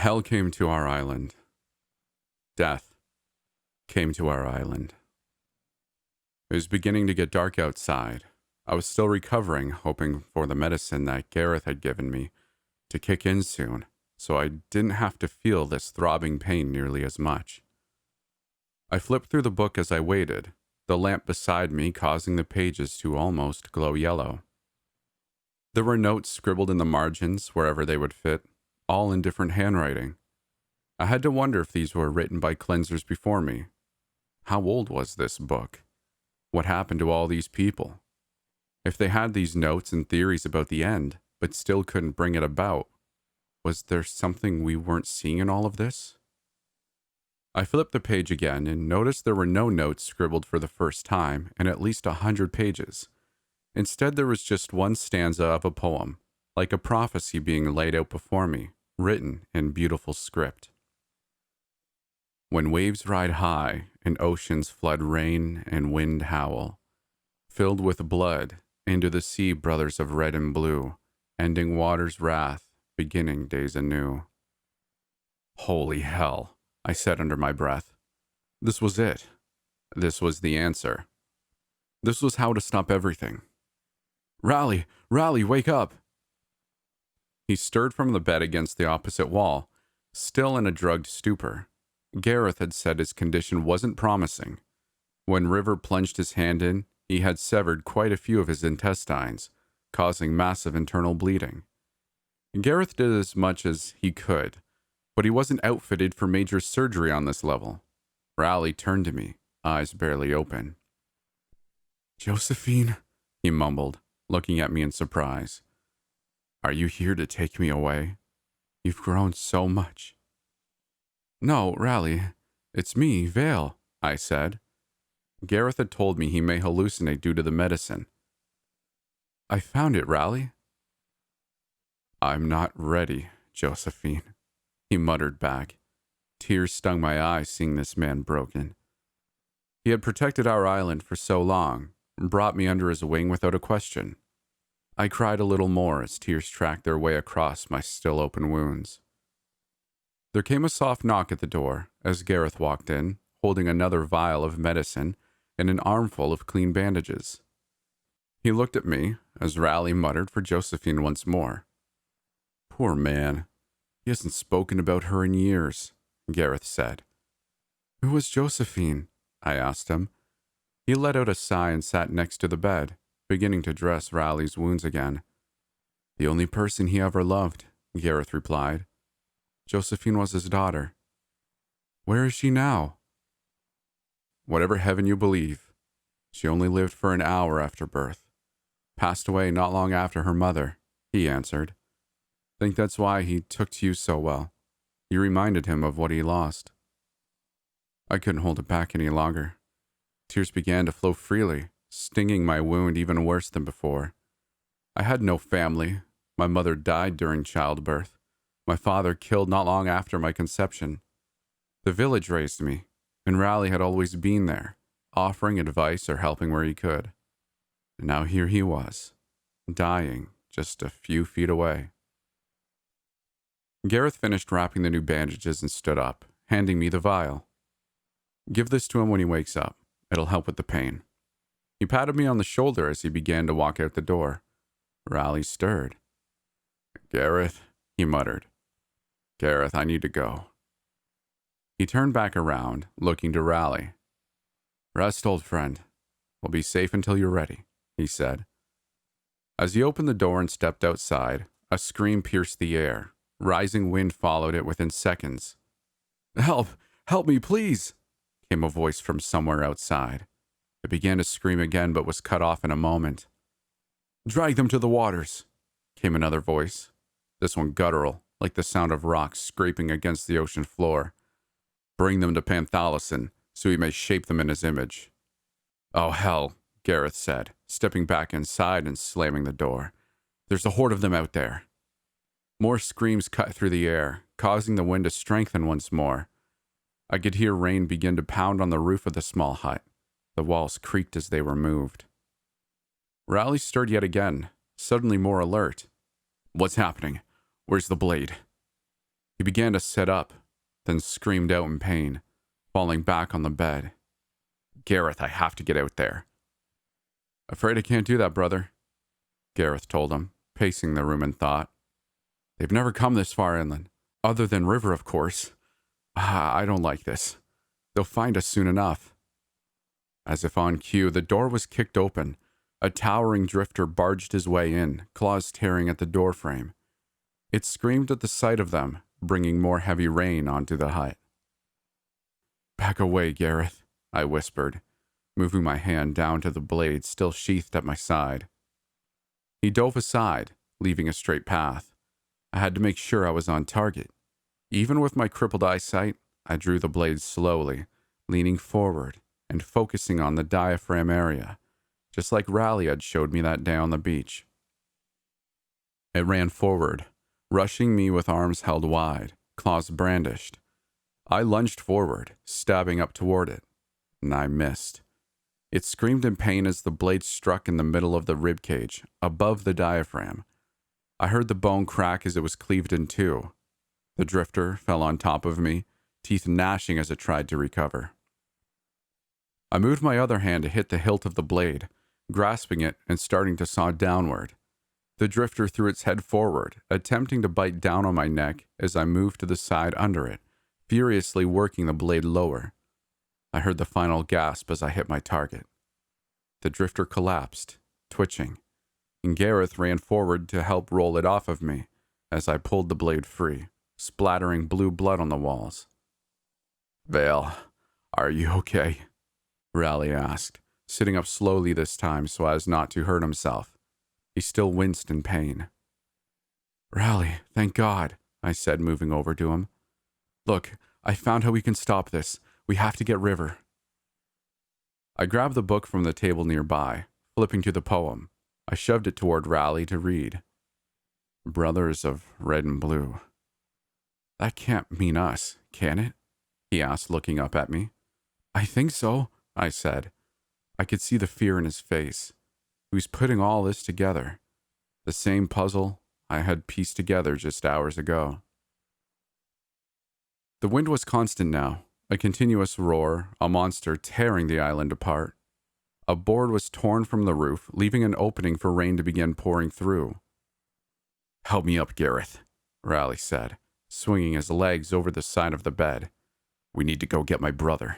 Hell came to our island. Death came to our island. It was beginning to get dark outside. I was still recovering, hoping for the medicine that Gareth had given me to kick in soon, so I didn't have to feel this throbbing pain nearly as much. I flipped through the book as I waited, the lamp beside me causing the pages to almost glow yellow. There were notes scribbled in the margins wherever they would fit, all in different handwriting. I had to wonder if these were written by cleansers before me. How old was this book? What happened to all these people? If they had these notes and theories about the end, but still couldn't bring it about, was there something we weren't seeing in all of this? I flipped the page again and noticed there were no notes scribbled for the first time in at least 100 pages. Instead, there was just one stanza of a poem, like a prophecy being laid out before me, written in beautiful script. When waves ride high and oceans flood rain and wind howl, filled with blood, into the sea brothers of red and blue, ending water's wrath, beginning days anew. Holy hell, I said under my breath. This was it. This was the answer. This was how to stop everything. Rally, wake up! He stirred from the bed against the opposite wall, still in a drugged stupor. Gareth had said his condition wasn't promising. When River plunged his hand in, he had severed quite a few of his intestines, causing massive internal bleeding. Gareth did as much as he could, but he wasn't outfitted for major surgery on this level. Raleigh turned to me, eyes barely open. Josephine, he mumbled, looking at me in surprise. Are you here to take me away? You've grown so much. No, Raleigh, it's me, Vale, I said. Gareth had told me he may hallucinate due to the medicine. I found it, Raleigh. I'm not ready, Josephine, he muttered back. Tears stung my eyes seeing this man broken. He had protected our island for so long, and brought me under his wing without a question. I cried a little more as tears tracked their way across my still open wounds. There came a soft knock at the door as Gareth walked in, holding another vial of medicine and an armful of clean bandages. He looked at me as Raleigh muttered for Josephine once more. Poor man. He hasn't spoken about her in years, Gareth said. Who was Josephine? I asked him. He let out a sigh and sat next to the bed, beginning to dress Raleigh's wounds again. The only person he ever loved, Gareth replied. Josephine was his daughter. Where is she now? Whatever heaven you believe. She only lived for an hour after birth. Passed away not long after her mother, he answered. Think that's why he took to you so well. You reminded him of what he lost. I couldn't hold it back any longer. Tears began to flow freely, stinging my wound even worse than before. I had no family. My mother died during childbirth. My father killed not long after my conception. The village raised me, and Raleigh had always been there, offering advice or helping where he could. And now here he was, dying just a few feet away. Gareth finished wrapping the new bandages and stood up, handing me the vial. Give this to him when he wakes up. It'll help with the pain. He patted me on the shoulder as he began to walk out the door. Raleigh stirred. Gareth, he muttered. Gareth, I need to go. He turned back around, looking to Raleigh. Rest, old friend. We'll be safe until you're ready, he said. As he opened the door and stepped outside, a scream pierced the air. Rising wind followed it within seconds. Help! Help me, please! Came a voice from somewhere outside. It began to scream again, but was cut off in a moment. Drag them to the waters, came another voice, this one guttural, like the sound of rocks scraping against the ocean floor. Bring them to Panthalison, so he may shape them in his image. Oh, hell, Gareth said, stepping back inside and slamming the door. There's a horde of them out there. More screams cut through the air, causing the wind to strengthen once more. I could hear rain begin to pound on the roof of the small hut. The walls creaked as they were moved. Raleigh stirred yet again, suddenly more alert. What's happening? Where's the blade? He began to sit up, then screamed out in pain, falling back on the bed. Gareth, I have to get out there. Afraid I can't do that, brother, Gareth told him, pacing the room in thought. They've never come this far inland, other than river, of course. I don't like this. They'll find us soon enough. As if on cue, the door was kicked open. A towering drifter barged his way in, claws tearing at the doorframe. It screamed at the sight of them, bringing more heavy rain onto the hut. Back away, Gareth, I whispered, moving my hand down to the blade still sheathed at my side. He dove aside, leaving a straight path. I had to make sure I was on target. Even with my crippled eyesight, I drew the blade slowly, leaning forward and focusing on the diaphragm area, just like Raleigh had showed me that day on the beach. It ran forward, rushing me with arms held wide, claws brandished. I lunged forward, stabbing up toward it, and I missed. It screamed in pain as the blade struck in the middle of the rib cage, above the diaphragm. I heard the bone crack as it was cleaved in two. The drifter fell on top of me, teeth gnashing as it tried to recover. I moved my other hand to hit the hilt of the blade, grasping it and starting to saw downward. The drifter threw its head forward, attempting to bite down on my neck as I moved to the side under it, furiously working the blade lower. I heard the final gasp as I hit my target. The drifter collapsed, twitching, and Gareth ran forward to help roll it off of me as I pulled the blade free, splattering blue blood on the walls. Vale, are you okay? Raleigh asked, sitting up slowly this time so as not to hurt himself. He still winced in pain. Raleigh, thank God, I said, moving over to him. Look, I found how we can stop this. We have to get River. I grabbed the book from the table nearby, flipping to the poem. I shoved it toward Raleigh to read. Brothers of Red and Blue. That can't mean us, can it? He asked, looking up at me. I think so, I said. I could see the fear in his face. He was putting all this together. The same puzzle I had pieced together just hours ago. The wind was constant now, a continuous roar, a monster tearing the island apart. A board was torn from the roof, leaving an opening for rain to begin pouring through. Help me up, Gareth, Raleigh said, swinging his legs over the side of the bed. We need to go get my brother.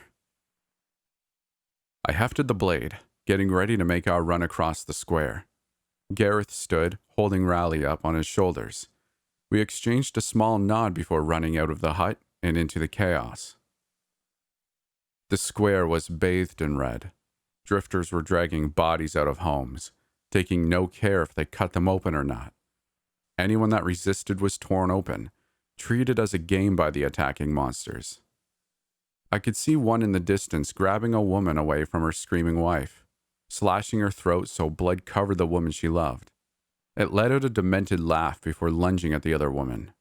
I hefted the blade, getting ready to make our run across the square. Gareth stood, holding Raleigh up on his shoulders. We exchanged a small nod before running out of the hut and into the chaos. The square was bathed in red. Drifters were dragging bodies out of homes, taking no care if they cut them open or not. Anyone that resisted was torn open, treated as a game by the attacking monsters. I could see one in the distance grabbing a woman away from her screaming wife, slashing her throat so blood covered the woman she loved. It let out a demented laugh before lunging at the other woman.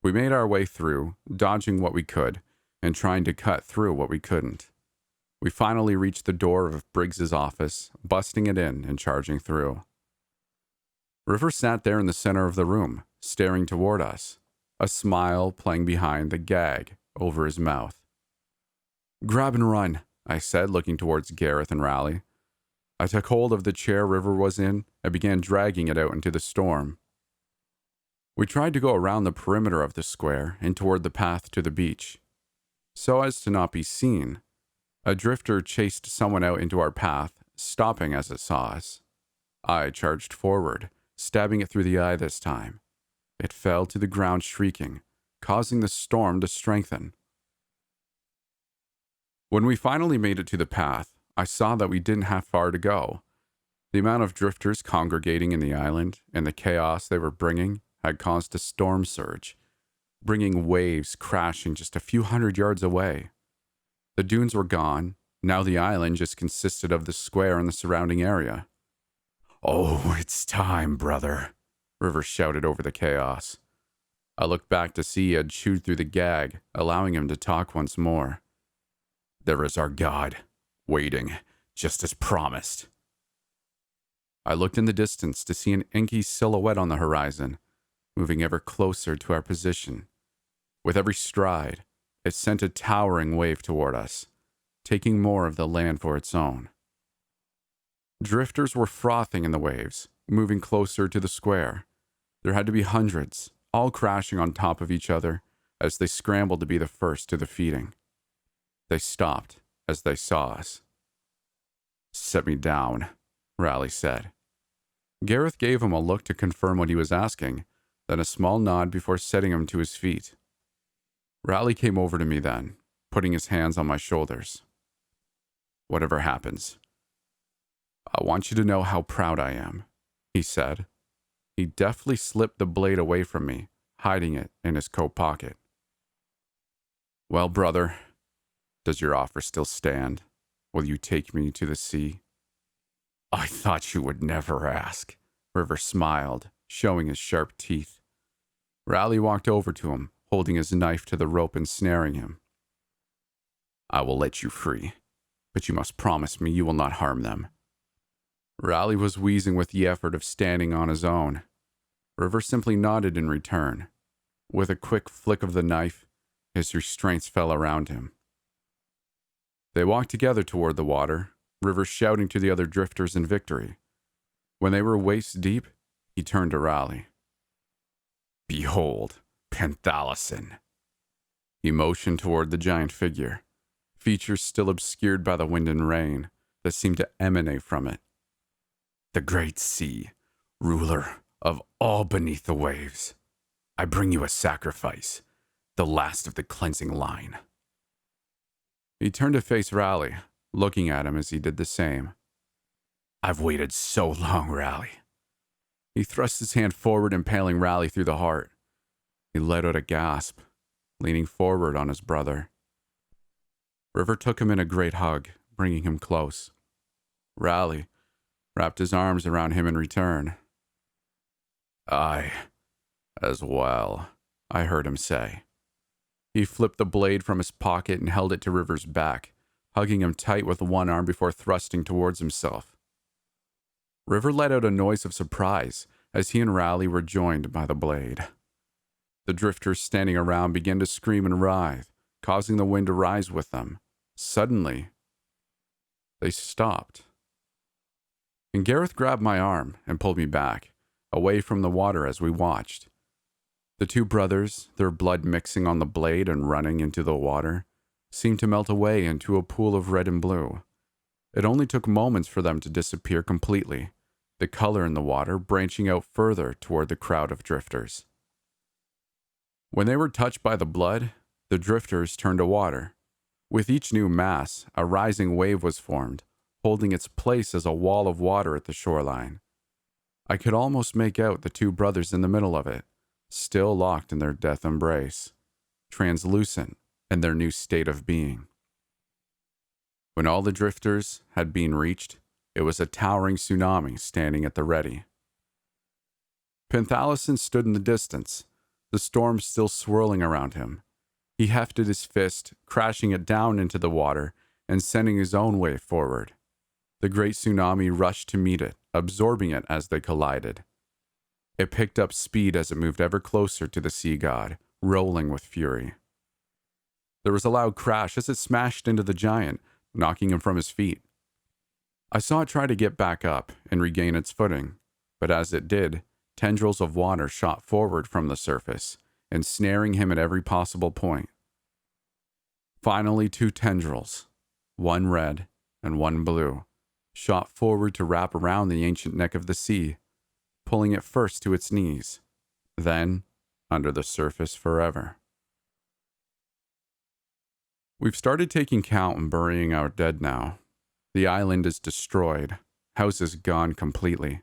We made our way through, dodging what we could, and trying to cut through what we couldn't. We finally reached the door of Briggs's office, busting it in and charging through. River sat there in the center of the room, staring toward us, a smile playing behind the gag over his mouth. Grab and run, I said, looking towards Gareth and Raleigh. I took hold of the chair River was in and began dragging it out into the storm. We tried to go around the perimeter of the square and toward the path to the beach. So as to not be seen, a drifter chased someone out into our path, stopping as it saw us. I charged forward, stabbing it through the eye this time. It fell to the ground shrieking, causing the storm to strengthen. When we finally made it to the path, I saw that we didn't have far to go. The amount of drifters congregating in the island and the chaos they were bringing had caused a storm surge, bringing waves crashing just a few hundred yards away. The dunes were gone. Now the island just consisted of the square and the surrounding area. Oh, it's time, brother, River shouted over the chaos. I looked back to see he had chewed through the gag, allowing him to talk once more. There is our God, waiting, just as promised. I looked in the distance to see an inky silhouette on the horizon. moving ever closer to our position. With every stride, it sent a towering wave toward us, taking more of the land for its own. Drifters were frothing in the waves, moving closer to the square. There had to be hundreds, all crashing on top of each other as they scrambled to be the first to the feeding. They stopped as they saw us. "Set me down," Raleigh said. Gareth gave him a look to confirm what he was asking, then a small nod before setting him to his feet. Raleigh came over to me then, putting his hands on my shoulders. "Whatever happens, I want you to know how proud I am," he said. He deftly slipped the blade away from me, hiding it in his coat pocket. "Well, brother, does your offer still stand? Will you take me to the sea?" "I thought you would never ask," River smiled, showing his sharp teeth. Raleigh walked over to him, holding his knife to the rope and snaring him. "I will let you free, but you must promise me you will not harm them." Raleigh was wheezing with the effort of standing on his own. River simply nodded in return. With a quick flick of the knife, his restraints fell around him. They walked together toward the water, River shouting to the other drifters in victory. When they were waist deep, he turned to Raleigh. "Behold, Penthalison." He motioned toward the giant figure, features still obscured by the wind and rain that seemed to emanate from it. "The great sea, ruler of all beneath the waves. I bring you a sacrifice, the last of the cleansing line." He turned to face Raleigh, looking at him as he did the same. "I've waited so long, Raleigh." He thrust his hand forward, impaling Raleigh through the heart. He let out a gasp, leaning forward on his brother. River took him in a great hug, bringing him close. Raleigh wrapped his arms around him in return. "I, as well," I heard him say. He flipped the blade from his pocket and held it to River's back, hugging him tight with one arm before thrusting towards himself. River let out a noise of surprise as he and Raleigh were joined by the blade. The drifters standing around began to scream and writhe, causing the wind to rise with them. Suddenly, they stopped. And Gareth grabbed my arm and pulled me back, away from the water as we watched. The two brothers, their blood mixing on the blade and running into the water, seemed to melt away into a pool of red and blue. It only took moments for them to disappear completely, the color in the water branching out further toward the crowd of drifters. When they were touched by the blood, the drifters turned to water. With each new mass, a rising wave was formed, holding its place as a wall of water at the shoreline. I could almost make out the two brothers in the middle of it, still locked in their death embrace, translucent in their new state of being. When all the drifters had been reached, it was a towering tsunami standing at the ready. Penthalison stood in the distance, the storm still swirling around him. He hefted his fist, crashing it down into the water and sending his own wave forward. The great tsunami rushed to meet it, absorbing it as they collided. It picked up speed as it moved ever closer to the sea god, rolling with fury. There was a loud crash as it smashed into the giant, knocking him from his feet. I saw it try to get back up and regain its footing, but as it did, tendrils of water shot forward from the surface, ensnaring him at every possible point. Finally, two tendrils, one red and one blue, shot forward to wrap around the ancient neck of the sea, pulling it first to its knees, then under the surface forever. We've started taking count and burying our dead now. The island is destroyed, houses gone completely.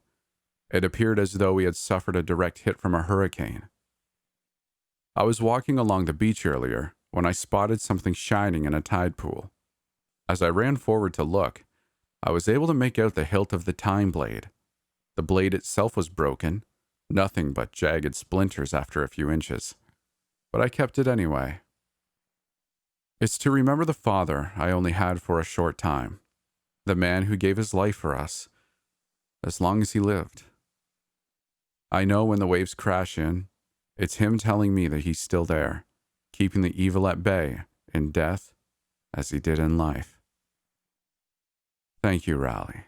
It appeared as though we had suffered a direct hit from a hurricane. I was walking along the beach earlier when I spotted something shining in a tide pool. As I ran forward to look, I was able to make out the hilt of the time blade. The blade itself was broken, nothing but jagged splinters after a few inches. But I kept it anyway. It's to remember the father I only had for a short time, the man who gave his life for us, as long as he lived. I know when the waves crash in, It's him telling me that he's still there, keeping the evil at bay in death as he did in life. Thank you, Raleigh.